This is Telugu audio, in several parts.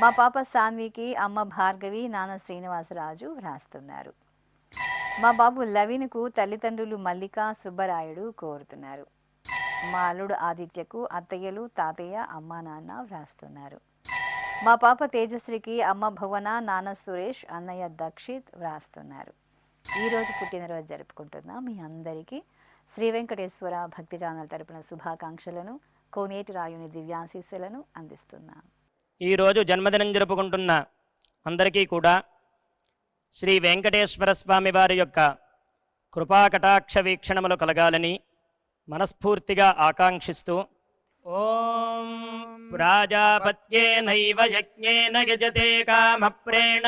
మా పాప సాన్వికి అమ్మ భార్గవి, నాన్న శ్రీనివాసరాజు వ్రాస్తున్నారు. మా బాబు లవిన్కు తల్లిదండ్రులు మల్లిక, సుబ్బరాయుడు కోరుతున్నారు. మా అల్లుడు ఆదిత్యకు అత్తయ్యలు, తాతయ్య, అమ్మ, నాన్న వ్రాస్తున్నారు. మా పాప తేజశ్రీకి అమ్మ భువన, నాన్న సురేష్, అన్నయ్య దక్షిత్ వ్రాస్తున్నారు. ఈరోజు పుట్టినరోజు జరుపుకుంటున్న మీ అందరికీ శ్రీ వెంకటేశ్వర భక్తి ఛానల్ తరపున శుభాకాంక్షలను, కోనేటి రాయుని దివ్యాశీస్సులను అందిస్తున్నాం. ఈరోజు జన్మదినం జరుపుకుంటున్న అందరికీ కూడా శ్రీ వెంకటేశ్వర స్వామి వారి యొక్క కృపాకటాక్ష వీక్షణములు కలగాలని మనస్ఫూర్తిగా ఆకాంక్షిస్తూ ఓం ప్రాజాపత్యేనైవ యజ్ఞేన యజతే కామప్రేణ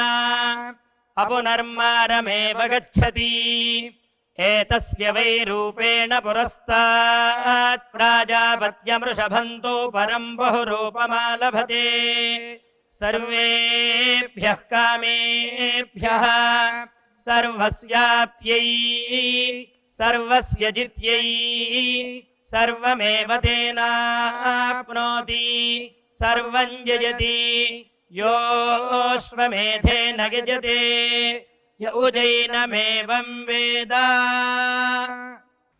అపునర్మారమేవ గచ్చతి ఏతస్య వై రూపేణ పురస్తాత్ ప్రాజాపత్యమృషభంతో పరం బహురూపమాలభతే సర్వేభ్యః కామేభ్యః సర్వస్యాప్త్యై సర్వస్య జిత్యై సర్వమేవ తేనాప్నోతి సర్వం జయతి యోష్వమేధేన గజతే యౌజైనమేవం వేద.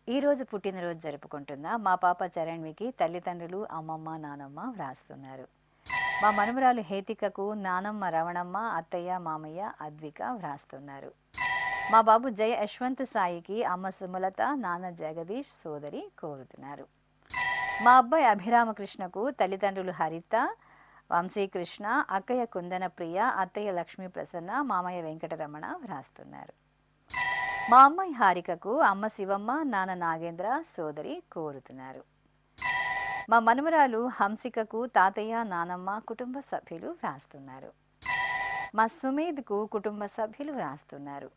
ఈరోజు పుట్టినరోజు జరుపుకుంటున్న మా పాప చరణ్వికి తల్లిదండ్రులు అమ్మమ్మ, నానమ్మ వ్రాస్తున్నారు. మా మనుమరాలు హేతికకు నానమ్మ రవణమ్మ, అత్తయ్య, మామయ్య, అద్విక వ్రాస్తున్నారు. మా బాబు జయ యశ్వంత్ సాయికి అమ్మ సుమలత, నాన్న జగదీష్, సోదరి కోరుతున్నారు. మా అబ్బాయి అభిరామకృష్ణకు తల్లిదండ్రులు హరిత, వంశీకృష్ణ, అక్కయ్య కుందన ప్రియ, అత్తయ్య లక్ష్మీ ప్రసన్న, మామయ్య వెంకటరమణ వ్రాస్తున్నారు. మా అమ్మాయి హారికకు అమ్మ శివమ్మ, నాన్న నాగేంద్ర, సోదరి కోరుతున్నారు. మా మనుమరాలు హంసికకు తాతయ్య, నానమ్మ, కుటుంబ సభ్యులు వ్రాస్తున్నారు. మా సుమేద్కు కుటుంబ సభ్యులు వ్రాస్తున్నారు.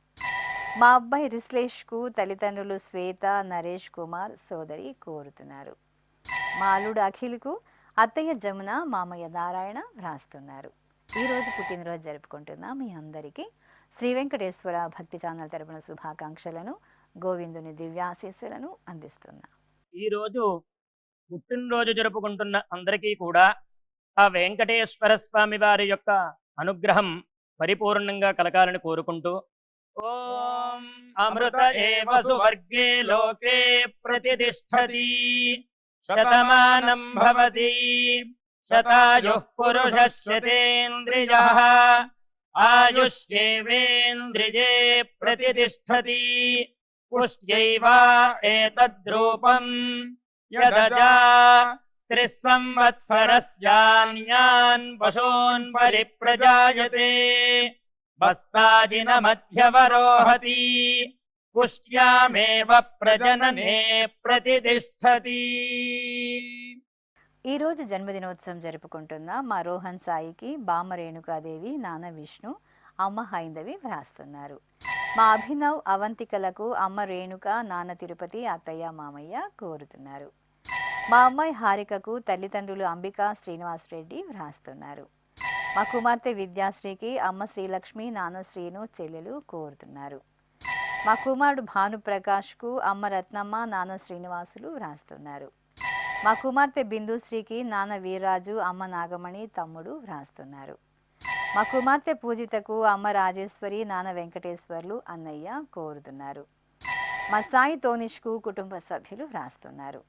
మా అబ్బాయి రిశ్లేష్కు తల్లిదండ్రులు శ్వేత, నరేష్ కుమార్, సోదరి కోరుతున్నారు. మా అల్లుడు అఖిల్కు అత్తయ్య జమున, మామయ్య నారాయణ వ్రాస్తున్నారు. ఈరోజు పుట్టినరోజు జరుపుకుంటున్న మీ అందరికీ శ్రీ వెంకటేశ్వర భక్తి ఛానల్ తరపున శుభాకాంక్షలను, గోవిందుని దివ్యాశీస్సులను అందిస్తున్నా. ఈరోజు పుట్టినరోజు జరుపుకుంటున్న అందరికీ కూడా ఆ వెంకటేశ్వర స్వామి వారి యొక్క అనుగ్రహం పరిపూర్ణంగా కలగాలని కోరుకుంటూ ఓం అమృత ఏవ సువర్గే లోకే ప్రతిష్ఠతి శతమానం భవతి శతాయుః పురుషः శతేంద్రియః ఆయుష్యేవేంద్రియే ప్రతిష్ఠతి పుష్ట్యైవ ఏతద్రూపం యదజా త్రిస్సంవత్సరస్యాన్యాన్ పశూన్ పరిప్రజాయతే బస్తాజిన మధ్యవరోహతి పుష్ట్యామేవ ప్రజననే ప్రతిష్ఠతి. ఈరోజు జన్మదినోత్సవం జరుపుకుంటున్న మా రోహన్ సాయికి బామ్మ రేణుకాదేవి, నాన్న విష్ణు, అమ్మ హైందవి వ్రాస్తున్నారు. మా అభినవ్, అవంతికలకు అమ్మ రేణుక, నాన్న తిరుపతి, అత్తయ్య, మామయ్య కోరుతున్నారు. మా అమ్మాయి హారికకు తల్లిదండ్రులు అంబిక, శ్రీనివాస్ రెడ్డి వ్రాస్తున్నారు. మా కుమార్తె విద్యాశ్రీకి అమ్మ శ్రీలక్ష్మి, నాన్న శ్రీను, చెల్లెలు కోరుతున్నారు. మా కుమారుడు భానుప్రకాష్కు అమ్మ రత్నమ్మ, నాన్న శ్రీనివాసులు వ్రాస్తున్నారు. మా కుమార్తె బిందుశ్రీకి నాన్న వీర్రాజు, అమ్మ నాగమణి, తమ్ముడు వ్రాస్తున్నారు. మా కుమార్తె పూజితకు అమ్మ రాజేశ్వరి, నాన్న వెంకటేశ్వర్లు, అన్నయ్య కోరుతున్నారు. మా సాయి తోనిష్కు కుటుంబ సభ్యులు వ్రాస్తున్నారు.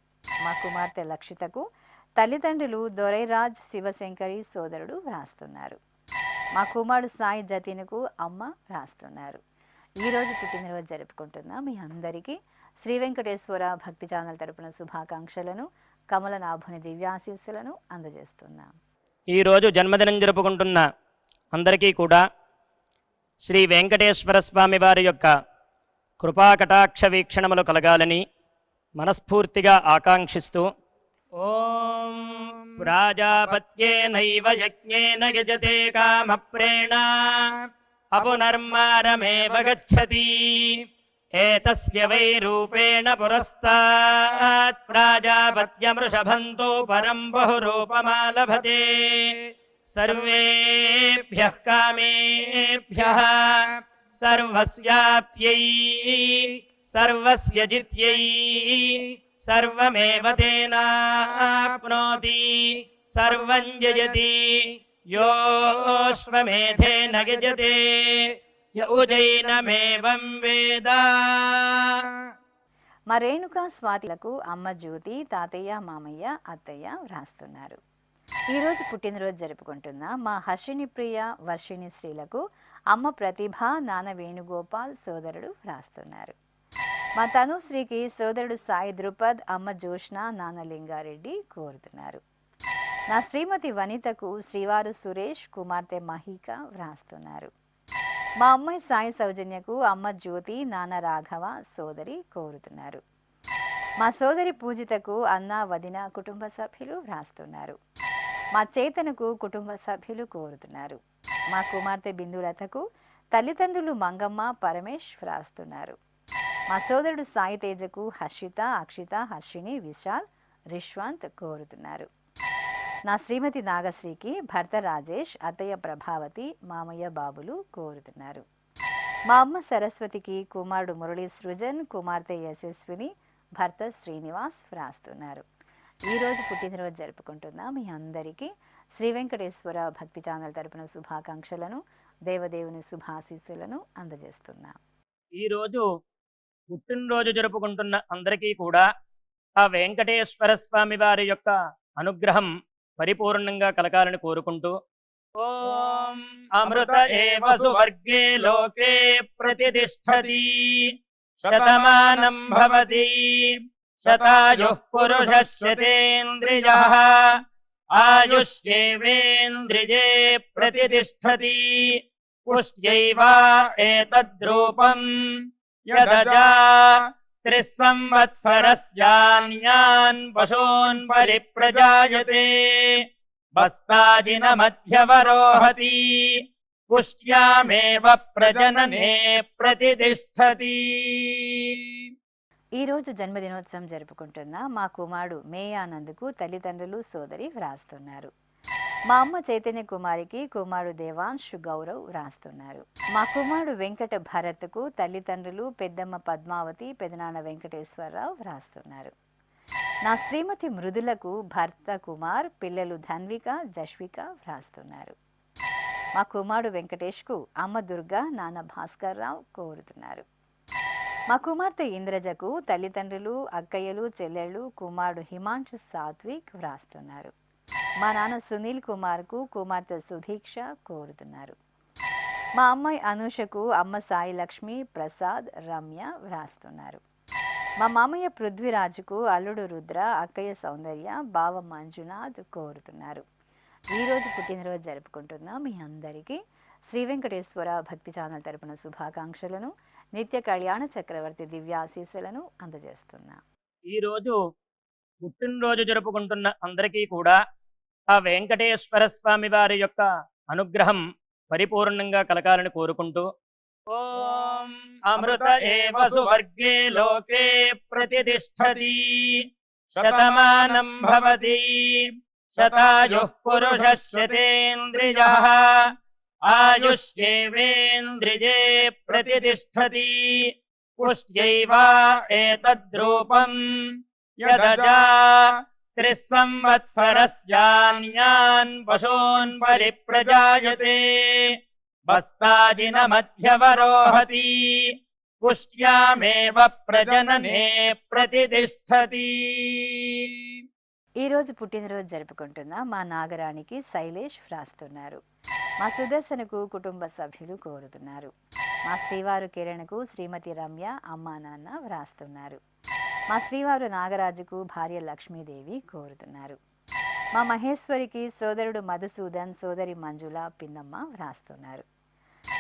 మా కుమార్తె లక్షితకు తల్లిదండ్రులు దొరైరాజ్, శివశంకరి, సోదరుడు వ్రాస్తున్నారు. మా కుమారుడు సాయి జతిన్కు అమ్మ వ్రాస్తున్నారు. ఈరోజు పుట్టినరోజు జరుపుకుంటున్న మీ అందరికీ శ్రీ వెంకటేశ్వర భక్తి ఛానల్ తరపున శుభాకాంక్షలను, కమలనాభుని దివ్యాశీస్సులను అందజేస్తున్నాం. ఈరోజు జన్మదినం జరుపుకుంటున్న అందరికీ కూడా శ్రీ వెంకటేశ్వర స్వామి వారి యొక్క కృపాకటాక్ష వీక్షణములు కలగాలని మనస్ఫూర్తిగా ఆకాంక్షిస్తూ ఓం ప్రాజాపత్యేనైవ యజ్ఞేన యజతే కామప్రేణ అపునర్మారమేవ గచ్చతి ఏతస్య వై రూపేణ పురస్తాత్ ప్రాజాపత్యమృషభంతో పరం బహురూపమాలభతే సర్వేభ్యః కామేభ్యః సర్వస్యాప్త్యై సర్వస్య జిత్యై సర్వమేవ తేనాప్నోతి సర్వం జయతి योऽश्वमेधेन यजते य उजैनमेवं वेद। మా రేణుక స్వాతిలకు అమ్మ జ్యోతి, తాతయ్య, మామయ్య, అత్తయ్య వ్రాస్తున్నారు. ఈరోజు పుట్టినరోజు జరుపుకుంటున్న మా హర్షిణి ప్రియ, వర్షిణి శ్రీలకు అమ్మ ప్రతిభ, నాన్న వేణుగోపాల్, సోదరుడు వ్రాస్తున్నారు. మా తనుశ్రీకి సోదరుడు సాయి ధృపద్, అమ్మ జోష్న, నాన్న లింగారెడ్డి కోరుతున్నారు. నా శ్రీమతి వనితకు శ్రీవారు సురేష్, కుమార్తె మహిక వ్రాస్తున్నారు. మా అమ్మాయి సాయి సౌజన్యకు అమ్మ జ్యోతి, నాన్న రాఘవ, సోదరి కోరుతున్నారు. మా సోదరి పూజితకు అన్న, వదిన, కుటుంబ సభ్యులు వ్రాస్తున్నారు. మా చేతనకు కుటుంబ సభ్యులు కోరుతున్నారు. మా కుమార్తె బిందులతకు తల్లిదండ్రులు మంగమ్మ, పరమేష్ వ్రాస్తున్నారు. మా సోదరుడు సాయి తేజకు హర్షిత, అక్షిత, హర్షిణి, విశాల్, రిష్వంత్ కోరుతున్నారు. నా శ్రీమతి నాగశ్రీకి భర్త రాజేష్, అత్తయ్య ప్రభావతి, మామయ్య బాబులు కోరుతున్నారు. మా అమ్మ సరస్వతికి కుమారుడు మురళీ సృజన్, కుమార్తె యశస్విని, భర్త శ్రీనివాస్ వ్రాస్తున్నారు. ఈరోజు పుట్టినరోజు జరుపుకుంటున్న మీ అందరికీ శ్రీ వెంకటేశ్వర భక్తి ఛానల్ తరపున శుభాకాంక్షలను, దేవదేవుని శుభాశీస్సులను అందజేస్తున్నాం. ఈరోజు పుట్టినరోజు జరుపుకుంటున్న అందరికీ కూడా ఆ వెంకటేశ్వర స్వామి వారి యొక్క అనుగ్రహం పరిపూర్ణంగా కలగాలని కోరుకుంటూ ఓం అమృత ఏవ సువర్గే లోకే ప్రతిష్ఠతి శతమానం భవతి శతాయుః పురుషः శతేంద్రియః ఆయుష్యేవేంద్రియే ప్రతిష్ఠతి పుష్ట్యైవ ఏతద్రూపం యదజా త్రిస్సంవత్సరస్యాన్యాన్ పశూన్ పరిప్రజాయతే బస్తాజిన మధ్యవరోహతి పుష్ట్యామేవ ప్రజననే ప్రతిష్ఠతి. ఈరోజు జన్మదినోత్సవం జరుపుకుంటున్న మా కుమారుడు మేయానందుకు తల్లిదండ్రులు, సోదరి వ్రాస్తున్నారు. మా అమ్మ చైతన్య కుమారికి కుమారుడు దేవాంశ్, గౌరవ్ వ్రాస్తున్నారు. మా కుమారుడు వెంకట భరత్కు తల్లిదండ్రులు, పెద్దమ్మ పద్మావతి, పెదనాన్న వెంకటేశ్వరరావు వ్రాస్తున్నారు. నా శ్రీమతి మృదులకు భర్త కుమార్, పిల్లలు ధన్విక, జశ్విక వ్రాస్తున్నారు. మా కుమారుడు వెంకటేష్కు అమ్మ దుర్గా, నాన్న భాస్కర్ రావు కోరుతున్నారు. మా కుమార్తె ఇంద్రజకు తల్లిదండ్రులు, అక్కయ్యలు, చెల్లెళ్ళు, కుమారుడు హిమాంశు సాత్విక్ వ్రాస్తున్నారు. మా నాన్న సునీల్ కుమార్కు కుమార్తె సుధీక్ష కోరుతున్నారు. మా అమ్మాయి అనూషకు అమ్మ సాయి లక్ష్మి, ప్రసాద్, రమ్య వ్రాస్తున్నారు. మా మామయ్య పృథ్వీరాజుకు అల్లుడు రుద్ర, అక్కయ్య సౌందర్య, బావ మంజునాథ్ కోరుతున్నారు. ఈరోజు పుట్టినరోజు జరుపుకుంటున్న మీ అందరికీ శ్రీ వెంకటేశ్వర భక్తి ఛానల్ తరపున శుభాకాంక్షలను, నిత్య కళ్యాణ చక్రవర్తి దివ్యాశీస్సులను అందజేస్తున్నా. ఈరోజు పుట్టినరోజు జరుపుకుంటున్న అందరికీ కూడా ఆ వెంకటేశ్వర స్వామి వారి యొక్క అనుగ్రహం పరిపూర్ణంగా కలగాలని కోరుకుంటూ ఓం అమృత ఏవ సువర్గే లోకే ప్రతిష్ఠతి శతమానం భవతి శతాయుః పురుషः శతేంద్రియః ఆయుష్యేవేంద్రియే ప్రతిష్ఠతి పుష్ట్యైవ ఏతద్రూపం యదజా త్రిస్సంవత్సరస్యాన్యాన్ పశూన్ పరిప్రజాయతే బస్తాజిన మధ్యవరోహతి పుష్ట్యామేవ ప్రజననే ప్రతిష్ఠతి. ఈరోజు పుట్టినరోజు జరుపుకుంటున్న మా నాగరానికి శైలేష్ వ్రాస్తున్నారు. మా సుదర్శనకు కుటుంబ సభ్యులు కోరుతున్నారు. మా శ్రీవారు కిరణ్కు శ్రీమతి రమ్య, అమ్మా నాన్న వ్రాస్తున్నారు. మా శ్రీవారు నాగరాజుకు భార్య లక్ష్మీదేవి కోరుతున్నారు. మా మహేశ్వరికి సోదరుడు మధుసూదన్, సోదరి మంజుల, పిన్నమ్మ వ్రాస్తున్నారు.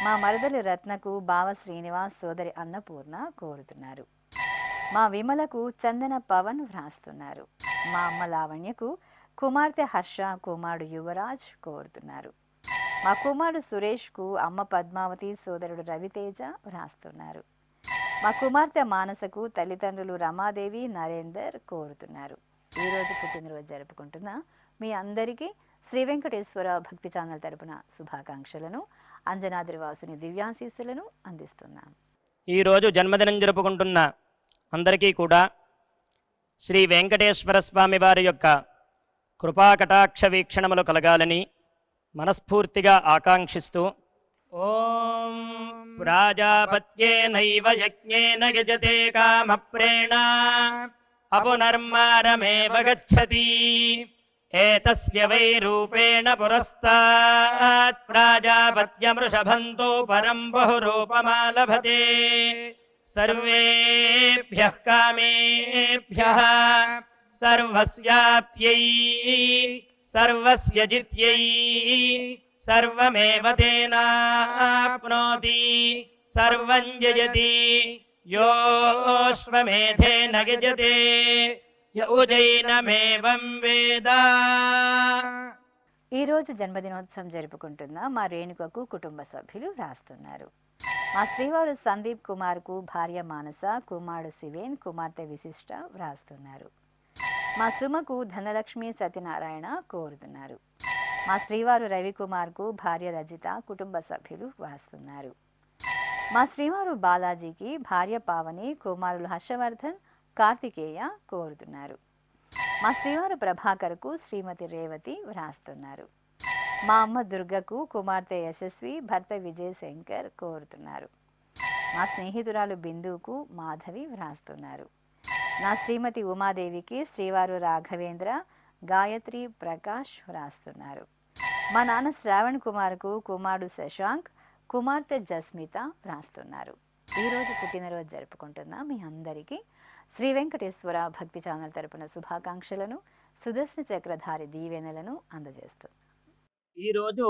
మా మరదలి రత్నకు బావ శ్రీనివాస్, సోదరి అన్నపూర్ణ కోరుతున్నారు. మా విమలకు చందన పవన్ వ్రాస్తున్నారు. మా అమ్మ లావణ్యకు కుమార్తె హర్ష, కుమారుడు యువరాజ్ కోరుతున్నారు. మా కుమారుడు సురేష్కు అమ్మ పద్మావతి, సోదరుడు రవితేజ వ్రాస్తున్నారు. మా కుమార్తె మానసకు తల్లిదండ్రులు రమాదేవి, నరేందర్ కోరుతున్నారు. ఈరోజు పుట్టినరోజు జరుపుకుంటున్న మీ అందరికీ శ్రీ వెంకటేశ్వర భక్తి ఛానల్ తరపున శుభాకాంక్షలను, అంజనాద్రివాసుని దివ్యాశీస్సులను అందిస్తున్నాం. ఈరోజు జన్మదినం జరుపుకుంటున్న అందరికీ కూడా శ్రీ వెంకటేశ్వర స్వామి వారి యొక్క కృపాకటాక్ష వీక్షణములు కలగాలని, మనస్ఫూర్తిగా ఆకాంక్షిస్తూ ఓం ప్రాజాపత్యేనైవ యజ్ఞేన యజతే కామప్రేణ అపునర్మారమేవ గచ్చతి ఏతస్య వై రూపేణ పురస్తాత్ ప్రాజాపత్యమృషభంతో పరం బహురూపమాలభతే సర్వేభ్యః కామేభ్యః సర్వస్యాప్త్యై సర్వస్య జిత్యై సర్వమేవ తేనాప్నోతి సర్వం జయతి యోశ్వమేధేన గజతే య ఉజైనమేవం వేద. ఈరోజు జన్మదినోత్సవం జరుపుకుంటున్న మా రేణుకకు కుటుంబ సభ్యులు రాస్తున్నారు. మా శ్రీవారు సందీప్ కుమార్కు భార్య మానస, కుమారుడు శివేన్, కుమార్తె విశిష్ట వ్రాస్తున్నారు. మా సుమకు ధనలక్ష్మి సత్యనారాయణ కోరుతున్నారు. మా శ్రీవారు రవికుమార్కు భార్య రజిత, కుటుంబ సభ్యులు వ్రాస్తున్నారు. మా శ్రీవారు బాలాజీకి భార్య పావని, కుమారులు హర్షవర్ధన్, కార్తికేయ కోరుతున్నారు. మా శ్రీవారు ప్రభాకర్కు శ్రీమతి రేవతి వ్రాస్తున్నారు. మా అమ్మ దుర్గకు కుమార్తె యశస్వి, భర్త విజయ్ శంకర్ కోరుతున్నారు. మా స్నేహితురాలు బిందుకు మాధవి వ్రాస్తున్నారు. నా శ్రీమతి ఉమాదేవికి శ్రీవారు రాఘవేంద్ర, గాయత్రి, ప్రకాష్ వ్రాస్తున్నారు. మా నాన్న శ్రావణ్ కుమార్కు కుమారుడు శశాంక్, కుమార్తె జస్మిత వ్రాస్తున్నారు. ఈరోజు పుట్టినరోజు జరుపుకుంటున్న మీ అందరికీ శ్రీ వెంకటేశ్వర భక్తి ఛానల్ తరపున శుభాకాంక్షలను, సుదర్శన చక్రధారి దీవెనలను అందజేస్తుంది. ఈరోజు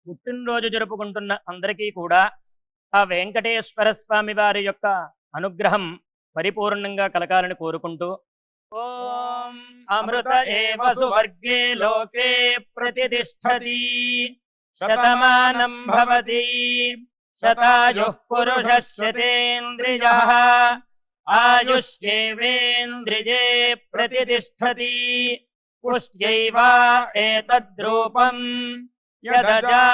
పుట్టినరోజు జరుపుకుంటున్న అందరికీ కూడా ఆ వెంకటేశ్వర స్వామి వారి యొక్క అనుగ్రహం పరిపూర్ణంగా కలగాలని కోరుకుంటూ ఓం అమృత ఏవ సువర్గే లోకే ప్రతిష్ఠతి శతమానం భవతి శతాయుః పురుషः శతేంద్రియః ఆయుష్యేవేంద్రియే ప్రతిష్ఠతి పుష్ట్యైవ ఏతద్రూపం యదజా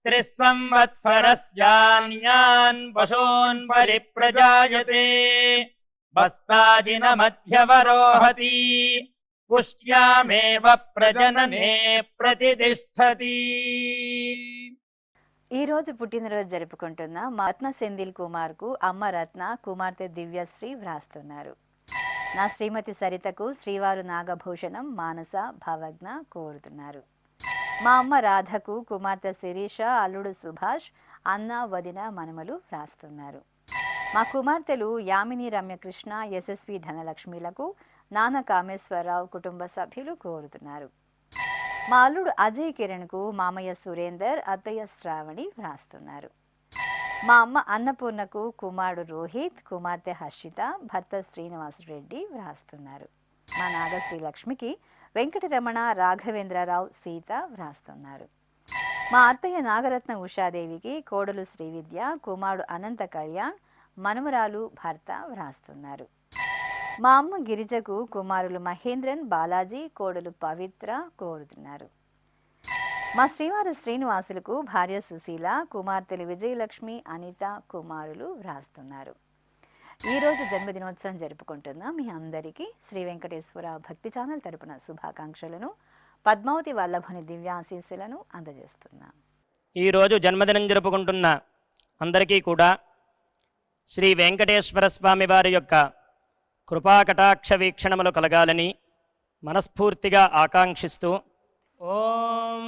త్రిస్సంవత్సరస్యాన్యాన్ పశూన్ పరిప్రజాయతే బస్తాజిన మధ్యవరోహతి పుష్ట్యామేవ ప్రజననే ప్రతిష్ఠతి. ఈరోజు పుట్టినరోజు జరుపుకుంటున్న మా రత్న సెందిల్ కుమార్కు అమ్మ రత్న, కుమార్తె దివ్యశ్రీ వ్రాస్తున్నారు. నా శ్రీమతి సరితకు శ్రీవారు నాగభూషణం, మానస, భవజ్ఞ కోరుతున్నారు. మా అమ్మ రాధకు కుమార్తె శిరీష, అల్లుడు సుభాష్, అన్న, వదిన, మనమలు వ్రాస్తున్నారు. మా కుమార్తెలు యామిని, రమ్యకృష్ణ, యశస్వి, ధనలక్ష్మిలకు నాన్న కామేశ్వరరావు, కుటుంబ సభ్యులు కోరుతున్నారు. మా అల్లుడు అజయ్ కిరణ్కు మామయ్య సురేందర్, అత్తయ్య శ్రావణి వ్రాస్తున్నారు. మా అమ్మ అన్నపూర్ణకు కుమారుడు రోహిత్, కుమార్తె హర్షిత, భర్త శ్రీనివాసరెడ్డి వ్రాస్తున్నారు. మా నాగశ్రీ లక్ష్మికి వెంకటరమణ, రాఘవేంద్రరావు, సీత వ్రాస్తున్నారు. మా అత్తయ్య నాగరత్న ఉషాదేవికి కోడలు శ్రీవిద్య, కుమారుడు అనంత కళ్యాణ్, మనుమరాలు, భర్త వ్రాస్తున్నారు. మా అమ్మ గిరిజకు కుమారులు మహేంద్రన్, బాలాజీ, కోడలు పవిత్ర కోరుతున్నారు. మా శ్రీవారు శ్రీనివాసులకు భార్య సుశీల, కుమార్తెలు విజయలక్ష్మి, అనిత, కుమారులు వ్రాస్తున్నారు. ఈరోజు జన్మదినోత్సవం జరుపుకుంటున్న మీ అందరికీ శ్రీ వెంకటేశ్వర భక్తి ఛానల్ తరపున శుభాకాంక్షలను, పద్మావతి వల్లభుని దివ్యాశీస్సులను అందజేస్తున్నాం. ఈరోజు జన్మదినం జరుపుకుంటున్న అందరికీ కూడా శ్రీ వెంకటేశ్వర స్వామి వారి యొక్క కృపాకటాక్ష వీక్షణములు కలగాలని మనస్ఫూర్తిగా ఆకాంక్షిస్తూ ఓం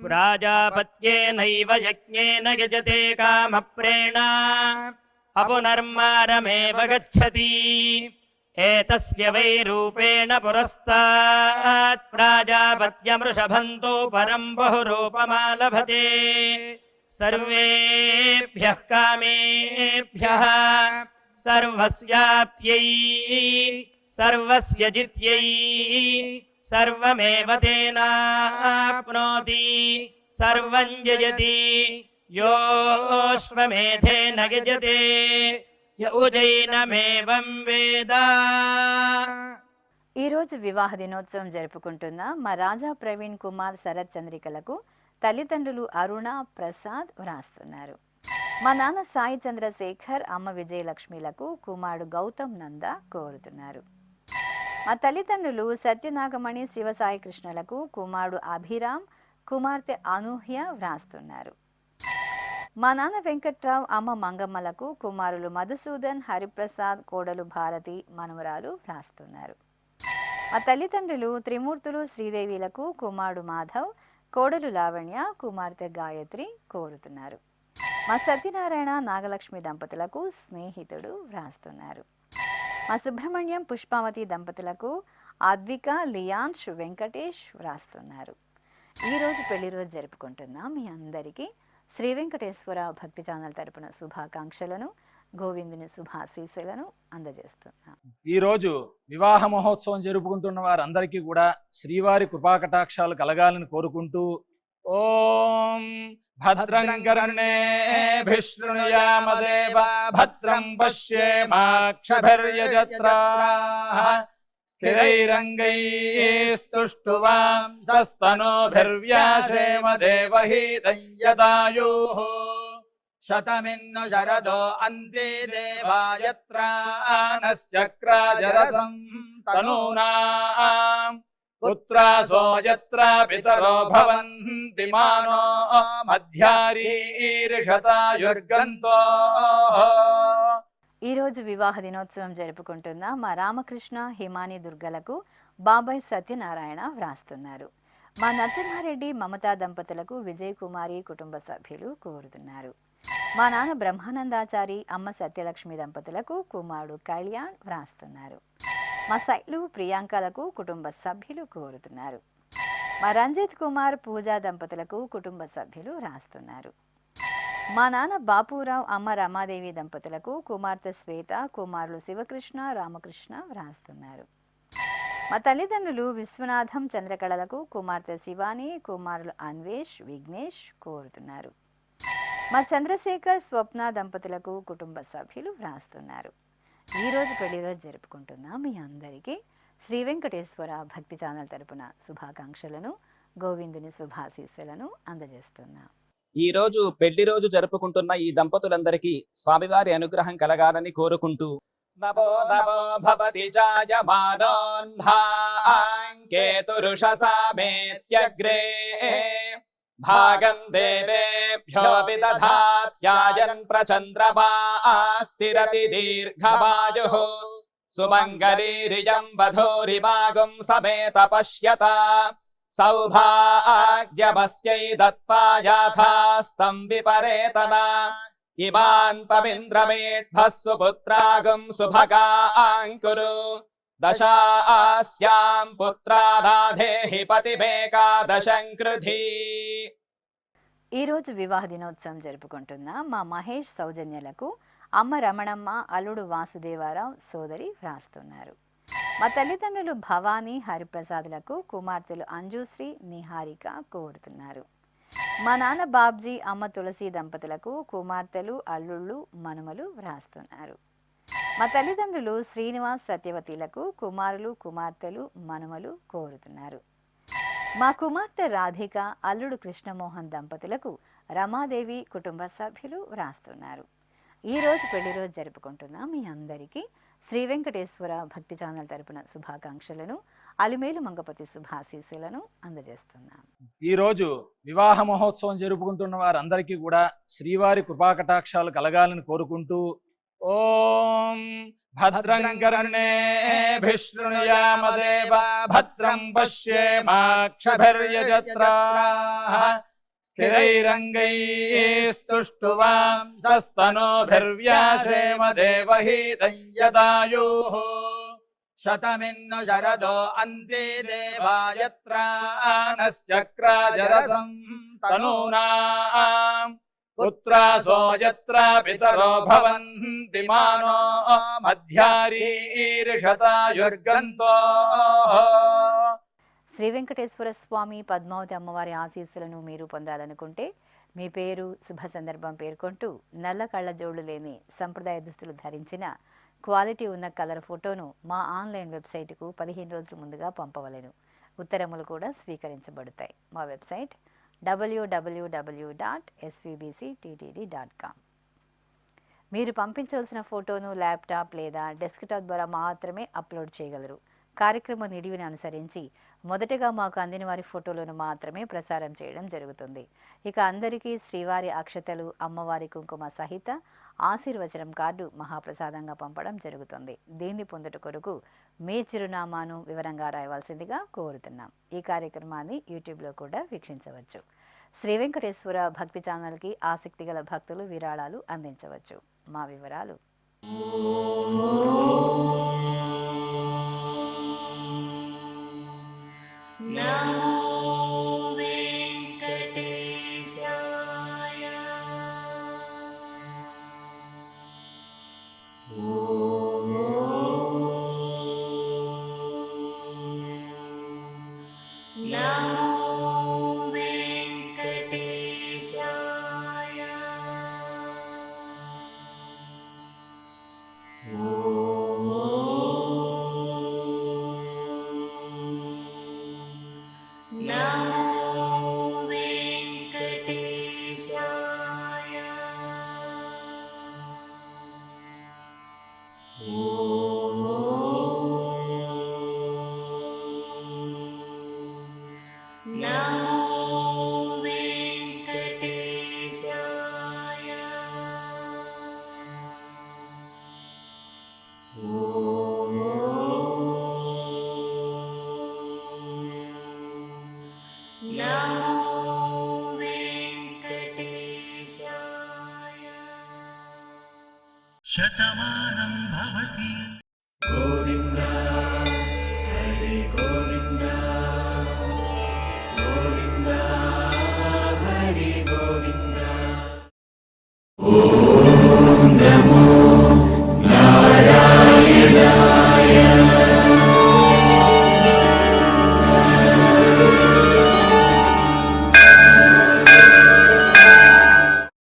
ప్రాజాపత్యేనైవ యజ్ఞేన యజతే కామప్రేణ అపునర్మారమేవ గచ్చతి ఏతస్య వై రూపేణ పురస్తాత్ ప్రాజాపత్యమృషభంతో పరం బహురూపమాలభతే సర్వేభ్యః కామేభ్యః సర్వస్యాప్త్యై సర్వస్య జిత్యై సర్వమేవ తేనాప్నోతి సర్వం జయతి యోశ్వమేధేన గజతే య ఉజైనమేవం వేద. ఈరోజు వివాహ దినోత్సవం జరుపుకుంటున్న మా రాజా ప్రవీణ్ కుమార్, శరత్ చంద్రికలకు తల్లిదండ్రులు అరుణ, ప్రసాద్ వ్రాస్తున్నారు. మా నాన్న సాయి చంద్రశేఖర్, అమ్మ విజయలక్ష్మిలకు కుమారుడు గౌతమ్ నంద కోరుతున్నారు. మా తల్లిదండ్రులు సత్యనాగమణి, శివసాయి కృష్ణలకు కుమారుడు అభిరామ్, కుమార్తె అనూహ్య వ్రాస్తున్నారు. మా నాన్న వెంకట్రావు, అమ్మ మంగమ్మలకు కుమారులు మధుసూదన్, హరిప్రసాద్, కోడలు భారతి, మనవరాలు వ్రాస్తున్నారు. మా తల్లిదండ్రులు త్రిమూర్తులు శ్రీదేవిలకు కుమారుడు మాధవ్, కోడలు లావణ్య, కుమార్తె గాయత్రి కోరుతున్నారు. మా సత్యనారాయణ, నాగలక్ష్మి దంపతులకు స్నేహితుడు వ్రాస్తున్నారు. మా సుబ్రహ్మణ్యం, పుష్పావతి దంపతులకు అద్విక, లియాన్ష్, వెంకటేష్ వ్రాస్తున్నారు. ఈరోజు పెళ్లి రోజు జరుపుకుంటున్న మీ అందరికీ శ్రీ వెంకటేశ్వర భక్తి ఛానల్ తరపున శుభాకాంక్షలను, గోవిందుని శుభాశీస్సులను అందజేస్తున్నాం. ఈరోజు వివాహ మహోత్సవం జరుపుకుంటున్న వారందరికీ కూడా శ్రీవారి కృపాకటాక్షాలు కలగాలని కోరుకుంటూ ఓం భద్రం కర్ణేభిః శృణుయామదేవ భద్రం పశ్యేమాక్షభిర్యజత్రాః స్థిరైరంగైస్తుష్టువాంసస్తనూభిర్వ్యాసేమ దేవహీతం యదాయుః శతమిన్ను శరదో అంతే దేవాయత్రానశ్చక్రాజరసం తనూనాం పుత్రాసో యత్ర పితరో భవంతి మానో మధ్యారీరిషతాయుర్గంతో. ఈరోజు వివాహ దినోత్సవం జరుపుకుంటున్న మా రామకృష్ణ, హిమాని దుర్గలకు బాబాయ్ సత్యనారాయణ వ్రాస్తున్నారు. మా నరసింహారెడ్డి, మమతా దంపతులకు విజయ్ కుమారి కుటుంబ సభ్యులు కోరుతున్నారు. మా నాన్న బ్రహ్మానందాచారి, అమ్మ సత్యలక్ష్మి దంపతులకు కుమారుడు కళ్యాణ్ వ్రాస్తున్నారు. మా శైలు, ప్రియాంకలకు కుటుంబ సభ్యులు కోరుతున్నారు. మా రంజిత్ కుమార్, పూజా దంపతులకు కుటుంబ సభ్యులు వ్రాస్తున్నారు. మా నాన్న బాపురావు, అమ్మ రమాదేవి దంపతులకు కుమార్తె శ్వేత, కుమారులు శివకృష్ణ, రామకృష్ణ వ్రాస్తున్నారు. మా తల్లిదండ్రులు విశ్వనాథం, చంద్రకళలకు కుమార్తె శివాని, కుమారులు అన్వేష్, విఘ్నేష్ కోరుతున్నారు. మా చంద్రశేఖర్, స్వప్న దంపతులకు కుటుంబ సభ్యులు వ్రాస్తున్నారు. ఈరోజు పెళ్లి రోజు జరుపుకుంటున్న మీ అందరికీ శ్రీ వెంకటేశ్వర భక్తి ఛానల్ తరపున శుభాకాంక్షలను, గోవిందుని శుభాశీస్సులను అందజేస్తున్నాం. ఈ రోజు పెళ్లి రోజు జరుపుకుంటున్న ఈ దంపతులందరికీ స్వామివారి అనుగ్రహం కలగాలని కోరుకుంటూ నమో నమో భవతి జాయమానోన్ధాంకేతురుషసామేత్యగ్రే భాగం దేవేభ్యో విదధాత్యాయన్ ప్రచంద్రమాస్తిరతి దీర్ఘమాయుః సుమంగళీరియం వధూరిమాగం సమేత పశ్యత సౌభాగ్యమస్యై దత్పాయాథాస్తం విపరేతన ఇమాన్ పవింద్రమేఢ్భస్సు పుత్రాగం సుభగాంకురు దశాస్యాం పుత్రానాధేహి పతిమేకాదశం కృధి. ఈరోజు వివాహ దినోత్సవం జరుపుకుంటున్న మా మహేష్, సౌజన్యలకు అమ్మ రమణమ్మ, అల్లుడు వాసుదేవరావు, సోదరి వ్రాస్తున్నారు. మా తల్లిదండ్రులు భవానీ, హరిప్రసాద్లకు కుమార్తెలు అంజుశ్రీ, నిహారిక కోరుతున్నారు. మా నాన్న బాబ్జీ, అమ్మ తులసి దంపతులకు కుమార్తెలు, అల్లుళ్ళు, మనుమలు వ్రాస్తున్నారు. మా తల్లిదండ్రులు శ్రీనివాస్, సత్యవతిలకు కుమారులు, కుమార్తెలు, మనుమలు కోరుతున్నారు. మా కుమార్తె రాధిక, అల్లుడు కృష్ణమోహన్ దంపతులకు రమాదేవి కుటుంబ సభ్యులు వ్రాస్తున్నారు. ఈరోజు పెళ్లి రోజు జరుపుకుంటున్న మీ అందరికీ శ్రీ వెంకటేశ్వర భక్తి ఛానల్ తరపున శుభాకాంక్షలను, అలిమేలు మంగపతి శుభాశీస్సులను అందజేస్తున్నాం. ఈరోజు వివాహ మహోత్సవం జరుపుకుంటున్న వారందరికీ కూడా శ్రీవారి కృపాకటాక్షాలు కలగాలని కోరుకుంటూ ఓం భద్రం కర్ణేభిః శృణుయామదేవ భద్రం పశ్యేమాక్షభిర్యజత్రాః స్థిరైరంగైస్తుష్టువాంసస్తనూభిర్వ్యాసేమ దేవహీతం యదాయుః శతమిన్ను శరదో అంతే దేవాయత్రానశ్చక్రాజరసం తనూనాం పుత్రాసో యత్ర పితరో భవంతి మానో మధ్యారీరిషతాయుర్గంతో. శ్రీ వెంకటేశ్వర స్వామి, పద్మావతి అమ్మవారి ఆశీస్సులను మీరు పొందాలనుకుంటే మీ పేరు, శుభ సందర్భం పేర్కొంటూ నల్ల కళ్ళజోళ్లు లేని సంప్రదాయ దుస్తులు ధరించిన క్వాలిటీ ఉన్న కలర్ ఫోటోను మా ఆన్లైన్ వెబ్సైట్కు 15 రోజుల ముందుగా పంపవలెను. ఉత్తరములు కూడా స్వీకరించబడతాయి. మా వెబ్సైట్ www.svbcttd.com. మీరు పంపించవలసిన ఫోటోను ల్యాప్టాప్ లేదా డెస్క్టాప్ ద్వారా మాత్రమే అప్లోడ్ చేయగలరు. కార్యక్రమ నిడివిని అనుసరించి మొదటగా మాకు అందిన వారి ఫోటోలను మాత్రమే ప్రసారం చేయడం జరుగుతుంది. ఇక అందరికీ శ్రీవారి అక్షతలు, అమ్మవారి కుంకుమ సహిత ఆశీర్వచనం కార్డు మహాప్రసాదంగా పంపడం జరుగుతుంది. దీన్ని పొందుట కొరకు మీ చిరునామాను వివరంగా రాయవలసిందిగా కోరుతున్నాం. ఈ కార్యక్రమాన్ని యూట్యూబ్లో కూడా వీక్షించవచ్చు. శ్రీ వెంకటేశ్వర భక్తి ఛానల్కి ఆసక్తి గల భక్తులు విరాళాలు అందించవచ్చు. మా వివరాలు: శతమానం